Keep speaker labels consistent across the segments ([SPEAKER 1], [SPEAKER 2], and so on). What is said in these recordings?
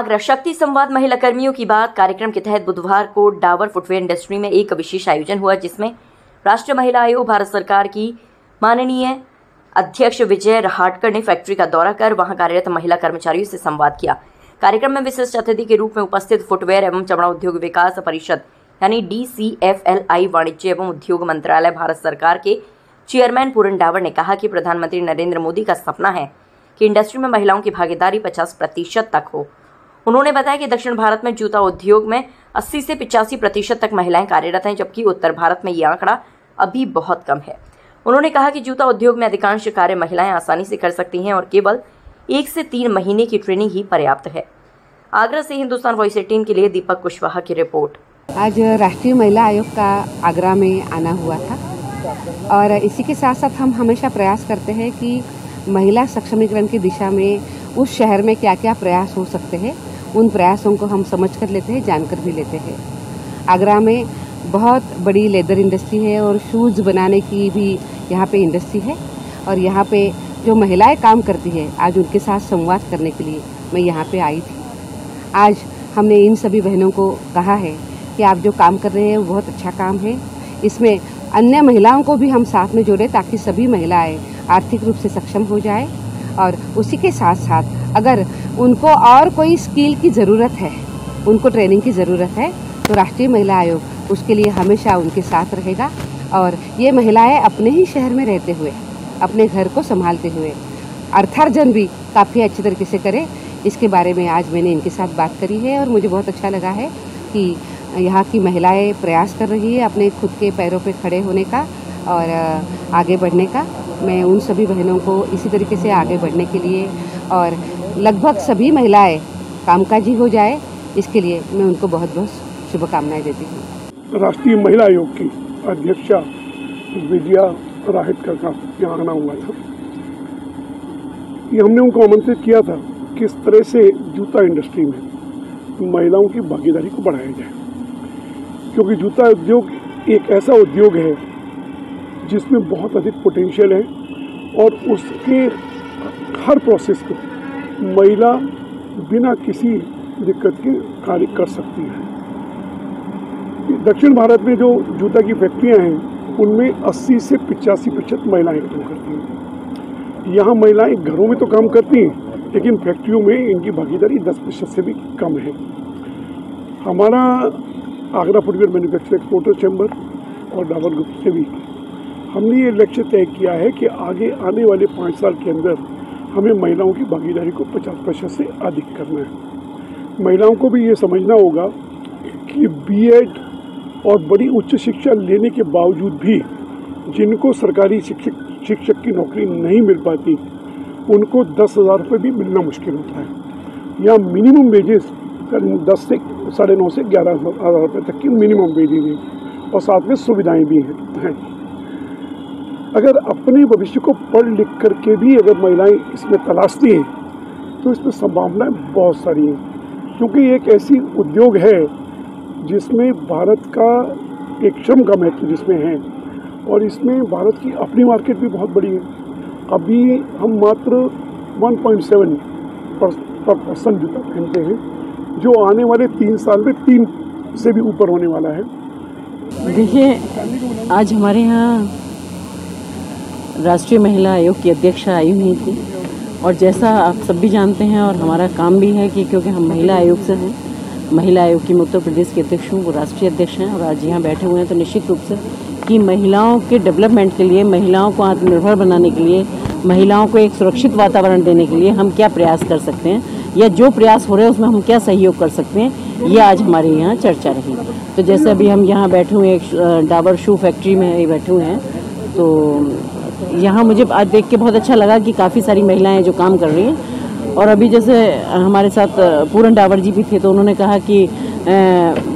[SPEAKER 1] आगरा शक्ति संवाद महिला कर्मियों की बात कार्यक्रम के तहत बुधवार को डाबर फुटवेयर इंडस्ट्री में एक विशेष आयोजन हुआ, जिसमें राष्ट्रीय महिला आयोग भारत सरकार की माननीय अध्यक्ष विजय रहाटकर ने फैक्ट्री का दौरा कर वहां कार्यरत महिला कर्मचारियों से संवाद किया। कार्यक्रम में विशिष्ट अतिथि के रूप में उपस्थित फुटवेयर एवं चमड़ा उद्योग विकास परिषद यानी DCFLI वाणिज्य एवं उद्योग मंत्रालय भारत सरकार के चेयरमैन पूरन डाबर ने कहा कि प्रधानमंत्री नरेंद्र मोदी का सपना है कि इंडस्ट्री में महिलाओं की भागीदारी 50% तक हो। उन्होंने बताया कि दक्षिण भारत में जूता उद्योग में 80 से 85% तक महिलाएं कार्यरत हैं, जबकि उत्तर भारत में ये आंकड़ा अभी बहुत कम है। उन्होंने कहा कि जूता उद्योग में अधिकांश कार्य महिलाएं आसानी से कर सकती हैं और केवल 1 से 3 महीने की ट्रेनिंग ही पर्याप्त है। आगरा से हिंदुस्तान वॉइस 18 के लिए दीपक कुशवाहा की रिपोर्ट।
[SPEAKER 2] आज राष्ट्रीय महिला आयोग का आगरा में आना हुआ था और इसी के साथ साथ हम हमेशा प्रयास करते हैं कि महिला सक्षमीकरण की दिशा में उस शहर में क्या क्या प्रयास हो सकते हैं, उन प्रयासों को हम समझ कर लेते हैं, जानकर भी लेते हैं। आगरा में बहुत बड़ी लेदर इंडस्ट्री है और शूज़ बनाने की भी यहाँ पे इंडस्ट्री है और यहाँ पे जो महिलाएं काम करती है, आज उनके साथ संवाद करने के लिए मैं यहाँ पे आई थी। आज हमने इन सभी बहनों को कहा है कि आप जो काम कर रहे हैं वो बहुत अच्छा काम है, इसमें अन्य महिलाओं को भी हम साथ में जोड़ें ताकि सभी महिलाएं आर्थिक रूप से सक्षम हो जाए और उसी के साथ साथ अगर उनको और कोई स्किल की ज़रूरत है, उनको ट्रेनिंग की ज़रूरत है, तो राष्ट्रीय महिला आयोग उसके लिए हमेशा उनके साथ रहेगा। और ये महिलाएं अपने ही शहर में रहते हुए, अपने घर को संभालते हुए अर्थार्जन भी काफ़ी अच्छे तरीके से करें, इसके बारे में आज मैंने इनके साथ बात करी है और मुझे बहुत अच्छा लगा है कि यहाँ की महिलाएं प्रयास कर रही है अपने खुद के पैरों पे खड़े होने का और आगे बढ़ने का। मैं उन सभी बहनों को इसी तरीके से आगे बढ़ने के लिए और लगभग सभी महिलाएं कामकाजी हो जाए, इसके लिए मैं उनको बहुत बहुत शुभकामनाएं देती हूँ।
[SPEAKER 3] राष्ट्रीय महिला आयोग की अध्यक्षा विजया राहटकर का यहाँ आना हुआ था। ये हमने उनको आमंत्रित किया था किस तरह से जूता इंडस्ट्री में महिलाओं की भागीदारी को बढ़ाया जाए, क्योंकि जूता उद्योग एक ऐसा उद्योग है जिसमें बहुत अधिक पोटेंशियल है और उसके हर प्रोसेस को महिला बिना किसी दिक्कत के कार्य कर सकती है। दक्षिण भारत में जो जूता की फैक्ट्रियां हैं उनमें 80 से 85% महिलाएं काम करती हैं। यहाँ महिलाएं घरों में तो काम करती हैं, लेकिन फैक्ट्रियों में इनकी भागीदारी 10% से भी कम है। हमारा Agra footwear manufacture exporter chamber और डाबर ग्रुप से भी हमने ये लक्ष्य तय किया है कि आगे आने वाले 5 साल के अंदर हमें महिलाओं की भागीदारी को 50% से अधिक करना है। महिलाओं को भी ये समझना होगा कि B.Ed और बड़ी उच्च शिक्षा लेने के बावजूद भी जिनको सरकारी शिक्षक की नौकरी नहीं मिल पाती, उनको 10,000 रुपये भी मिलना मुश्किल होता है। यहाँ मिनिमम वेजेस 10 से 9.5 से 11,000 रुपये तक की मिनिमम वेजेज हैं और साथ में सुविधाएं भी हैं। अगर अपने भविष्य को पढ़ लिख करके भी अगर महिलाएं इसमें तलाशती हैं तो इसमें संभावनाएं बहुत सारी हैं, क्योंकि एक ऐसी उद्योग है जिसमें भारत का एक श्रम का महत्व जिसमें है और इसमें भारत की अपनी मार्केट भी बहुत बड़ी है। अभी हम मात्र 1.7% जूता पहनते हैं, जो आने वाले 3 साल में 3 से भी ऊपर होने वाला है।
[SPEAKER 4] देखिए, आज हमारे यहाँ राष्ट्रीय महिला आयोग की अध्यक्षा आई हुई थी और जैसा आप सब भी जानते हैं और हमारा काम भी है कि क्योंकि हम महिला आयोग से हैं, महिला आयोग की मैं उत्तर प्रदेश के अध्यक्ष हूँ, वो राष्ट्रीय अध्यक्ष हैं और आज यहाँ बैठे हुए हैं, तो निश्चित रूप से कि महिलाओं के डेवलपमेंट के लिए, महिलाओं को आत्मनिर्भर बनाने के लिए, महिलाओं को एक सुरक्षित वातावरण देने के लिए हम क्या प्रयास कर सकते हैं या जो प्रयास हो रहे हैं उसमें हम क्या सहयोग कर सकते हैं, ये आज हमारे यहाँ चर्चा रही। तो जैसे अभी हम यहाँ बैठे हुए एक डाबर शू फैक्ट्री में बैठे हुए हैं, तो यहाँ मुझे आज देख के बहुत अच्छा लगा कि काफ़ी सारी महिलाएं जो काम कर रही हैं। और अभी जैसे हमारे साथ पूरन डाबर जी भी थे, तो उन्होंने कहा कि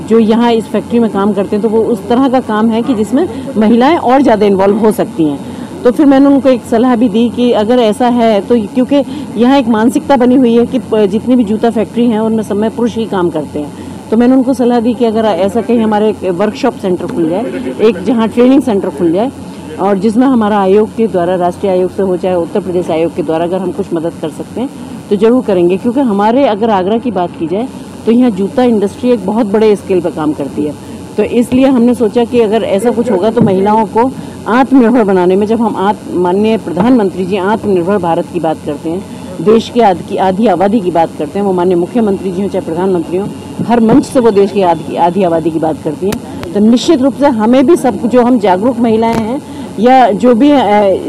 [SPEAKER 4] जो यहाँ इस फैक्ट्री में काम करते हैं तो वो उस तरह का काम है कि जिसमें महिलाएं और ज़्यादा इन्वॉल्व हो सकती हैं। तो फिर मैंने उनको एक सलाह भी दी कि अगर ऐसा है तो, क्योंकि यहाँ एक मानसिकता बनी हुई है कि जितनी भी जूता फैक्ट्री हैं उनमें सब में पुरुष ही काम करते हैं, तो मैंने उनको सलाह दी कि अगर ऐसा कहीं हमारे एक वर्कशॉप सेंटर खुल जाए, एक जहाँ ट्रेनिंग सेंटर खुल जाए और जिसमें हमारा आयोग के द्वारा, राष्ट्रीय आयोग से हो चाहे उत्तर प्रदेश आयोग के द्वारा अगर हम कुछ मदद कर सकते हैं तो ज़रूर करेंगे, क्योंकि हमारे अगर आगरा की बात की जाए तो यहाँ जूता इंडस्ट्री एक बहुत बड़े स्केल पर काम करती है। तो इसलिए हमने सोचा कि अगर ऐसा कुछ होगा तो महिलाओं को आत्मनिर्भर बनाने में, जब हम माननीय प्रधानमंत्री जी आत्मनिर्भर भारत की बात करते हैं, देश के आधी आबादी की बात करते हैं, वो माननीय मुख्यमंत्री जी हों चाहे प्रधानमंत्री हों, हर मंच से वो देश की आधी आबादी की बात करती हैं। तो निश्चित रूप से हमें भी सब जो हम जागरूक महिलाएं हैं या जो भी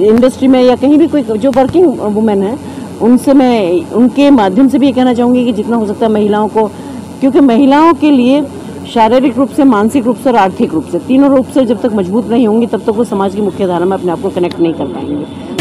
[SPEAKER 4] इंडस्ट्री में या कहीं भी कोई जो वर्किंग वुमेन है, उनसे मैं उनके माध्यम से भी ये कहना चाहूँगी कि जितना हो सकता है महिलाओं को, क्योंकि महिलाओं के लिए शारीरिक रूप से, मानसिक रूप से और आर्थिक रूप से, तीनों रूप से जब तक मजबूत नहीं होंगी तब तक वो समाज की मुख्य धारा में अपने आप को कनेक्ट नहीं कर पाएंगे।